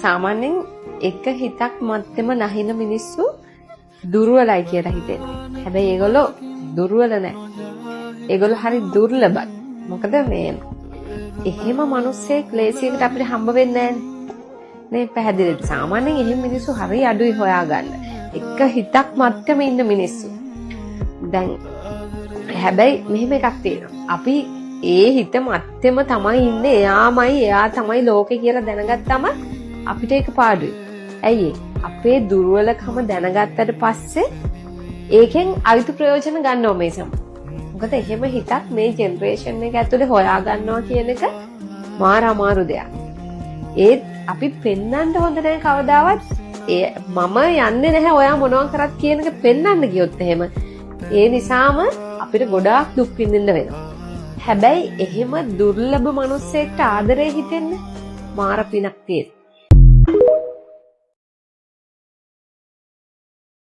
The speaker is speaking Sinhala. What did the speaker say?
සාමාන්‍යයෙන් එක හිතක් මැත්තේම නැහින මිනිස්සු දුර්වලයි කියලා හිතෙන්නේ. හැබැයි ඒගොල්ලෝ දුර්වල නැහැ. ඒගොල්ලෝ හරි දුර්ලභයි. මොකද මේ එහෙම මිනිස්සෙක් ලේසියකට අපිට හම්බ වෙන්නේ නැහැ නේ. පැහැදිලිද? සාමාන්‍යයෙන් එහෙම මිනිස්සු හරි අඩුයි හොයාගන්න. එක හිතක් මැත්තේම ඉන්න මිනිස්සු. දැන් හැබැයි මෙහෙම එකක් තියෙනවා. අපි ඒ හිත මැත්තේම තමයි ඉන්නේ. එයා තමයි ලෝකේ කියලා දැනගත්තම අපිට ඒක පාඩුයි. ඇයි අපේ දුර්වලකම දැනගත්තට පස්සේ ඒකෙන් අයිති ප්‍රයෝජන ගන්න ඕනේ සම. මොකද එහෙම හිතක් මේ ජෙනරේෂන් එක ඇතුලේ හොයා ගන්නවා කියන එක මාර අමාරු දෙයක්. ඒත් අපි පෙන්වන්න හොඳ නැහැ කවදාවත්. මම යන්නේ නැහැ ඔයා මොනවා කරත් කියන එක පෙන්වන්න ගියොත් එහෙම ඒ නිසාම අපිට ගොඩාක් දුක් විඳින්න වෙනවා. හැබැයි එහෙම දුර්ලභ මිනිස්සෙක්ට ආදරේ හිතෙන්නේ මාර පිනක් තියෙනවා.